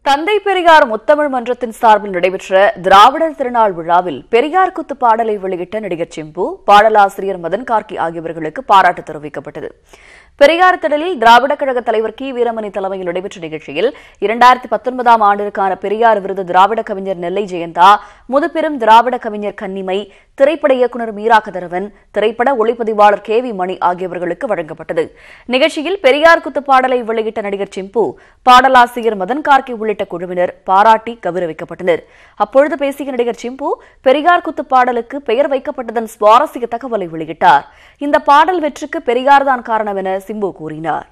தந்தை பெரியார் முத்தமிழ் மன்றத்தின் சார்பில் நடைபெற்ற திராவிடர் திருநாள் விழாவில் பெரியார் குத்து பாடலை வெளியிட்ட நடிகர் சிம்பு, பாடலாசிரியர் மதன் கார்கி ஆகியவர்களுக்கு பாராட்டு தெரிவிக்கப்பட்டது. பெரியார் திடலில் திராவிடர் கழக தலைவர் கி. வீரமணி தலைமையில் நடைபெற்ற நிகழ்ச்சியில் 2019ஆம் ஆண்டிற்கான பெரியார் விருது திராவிட கவிஞர் நெல்லை ஜெயந்தா, முதுபெரும் திராவிட கவிஞர் கன்னிமை, திரைப்பட இயக்குநர் மீரா கதிரவன், திரைப்பட ஒளிப்பதிவாளர் கே. வி. மணி ஆகியவர்களுக்கு வழங்கப்பட்டது. நிகழ்ச்சியில் பெரியார் குத்து பாடலை வெளியிட்ட நடிகர் சிம்பு, பாடலாசிரியர் மதன் கார்கி உள்ளிட்ட குழுவினர் பாராட்டி கௌரவிக்கப்பட்டனர். அப்பொழுது பேசிய நடிகர் சிம்பு, பெரியார் குத்து பாடலுக்கு பெயர் வைக்கப்பட்டதன் சுவாரஸ்ய தகவலை வெளியிட்டார். இந்த பாடல் வெற்றிக்கு பெரியார்தான் காரணம் என சிம்பு கூறினார்.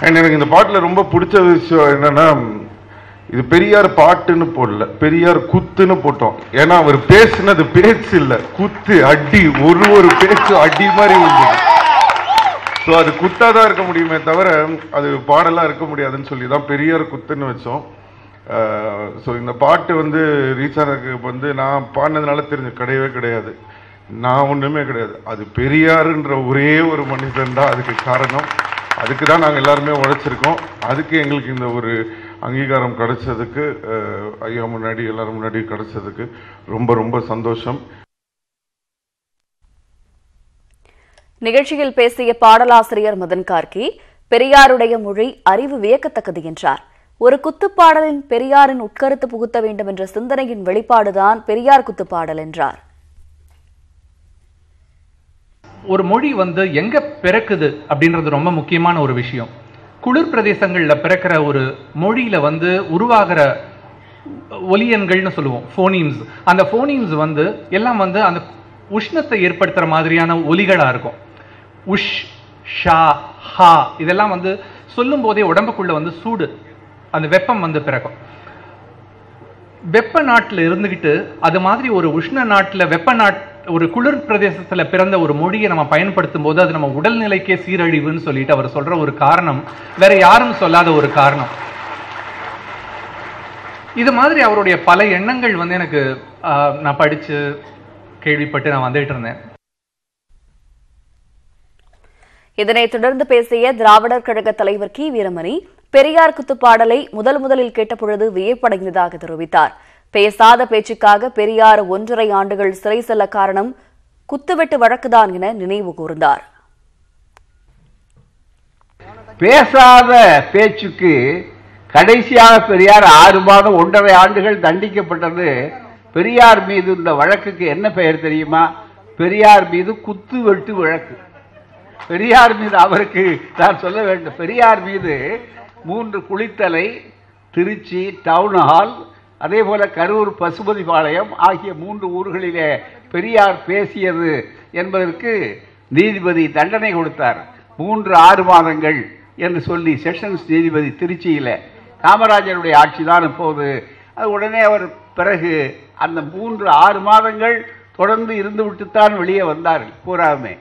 எனக்கு இந்த பாட்டுல ரொம்ப பிடிச்ச விஷயம் என்னன்னா, இது பெரியார் பாட்டுன்னு போடல, பெரியார் குத்துன்னு போட்டோம். ஏன்னா அவர் பேசுனது பேச்சு இல்ல, குத்து அடி, ஒரு பேச்சு அடி மாதிரி இருந்தது. ஸோ அது குத்தாதான் இருக்க முடியுமே தவிர அது பாடலா இருக்க முடியாதுன்னு சொல்லி தான் பெரியார் குத்துன்னு வச்சோம். ஸோ இந்த பாட்டு ரீச் ஆனதுக்கு நான் பாடினதுனால தெரிஞ்சு கிடையாது, நான் ஒண்ணுமே கிடையாது. அது பெரியாருன்ற ஒரே ஒரு மனிதன் தான் அதுக்கு காரணம். அதுக்கு தான் நாங்கள் எல்லாருமே உழைச்சிருக்கோம். அதுக்கு எங்களுக்கு இந்த ஒரு அங்கீகாரம் கிடைச்சதுக்கு, ஐயா முன்னாடி எல்லாரும் முன்னாடி கிடைச்சதுக்கு ரொம்ப ரொம்ப சந்தோஷம். நிகழ்ச்சியில் பேசிய பாடலாசிரியர் மதன் கார்கி, பெரியாருடைய மொழி அறிவு வியக்கத்தக்கது என்றார். ஒரு குத்துப்பாடலின் பெரியாரின் உட்கருத்து புகுத்த வேண்டும் என்ற சிந்தனையின் வெளிப்பாடுதான் பெரியார் குத்துப்பாடல் என்றார். ஒரு மொழி எங்க பிறக்குது அப்படின்றது ரொம்ப முக்கியமான ஒரு விஷயம். குளிர் பிரதேசங்கள்ல பிறக்கிற ஒரு மொழியில உருவாகிற ஒலியன்கள்னு சொல்லுவோம், போனீம்ஸ். அந்த போனீம்ஸ் எல்லாம் அந்த உஷ்ணத்தை ஏற்படுத்துற மாதிரியான ஒலிகளா இருக்கும். உஷ், ஷா, ஹா இதெல்லாம் சொல்லும் போதே உடம்புக்குள்ள சூடு, அந்த வெப்பம் பிறக்கும். வெப்ப நாட்டில் இருந்துகிட்டு அது மாதிரி ஒரு உஷ்ண நாட்டில் ஒரு குளிர் பிரதேசத்துல பிறந்த ஒரு மொழியை நம்ம பயன்படுத்தும் போது அது நம்ம உடல்நிலைக்கே சீரழிவுன்னு சொல்லிட்டு அவர் சொல்ற ஒரு காரணம் வேற யாரும் சொல்லாத ஒரு காரணம். இது மாதிரி அவருடைய பல எண்ணங்கள் எனக்கு நான் படிச்சு கேள்விப்பட்டு நான் வந்துட்டு இருந்தேன். இதனைத் தொடர்ந்து பேசிய திராவிடர் கழக தலைவர் கி. வீரமணி, பெரியார் குத்து பாடலை முதலில் கேட்டபொழுது வியப்படைந்ததாக தெரிவித்தார். பேசாத பேச்சுக்காக பெரியார் 1.5 ஆண்டுகள் சிறை செல்ல காரணம் குத்துவெட்டு வழக்குதான் என நினைவு கூர்ந்தார். பேசாத பேச்சுக்கு கடைசியாக பெரியார் 6 மாதம் 1.5 ஆண்டுகள் தண்டிக்கப்பட்டது. பெரியார் மீது இந்த வழக்குக்கு என்ன பெயர் தெரியுமா? பெரியார் மீது குத்துவெட்டு வழக்கு. பெரியார் மீது அவருக்கு நான் சொல்ல வேண்டும், பெரியார் மீது 3 குளித்தலை, திருச்சி டவுன் ஹால், அதே போல கரூர் பசுபதிபாளையம் ஆகிய 3 ஊர்களிலே பெரியார் பேசியது என்பதற்கு நீதிபதி தண்டனை கொடுத்தார். 3-6 மாதங்கள் என்று சொல்லி செஷன்ஸ் நீதிபதி திருச்சியில. காமராஜருடைய ஆட்சிதான் இப்போது. அது உடனே அவர் பிறகு அந்த 3-6 மாதங்கள் தொடர்ந்து இருந்துவிட்டுத்தான் வெளியே வந்தார்கள் பூராவுமே.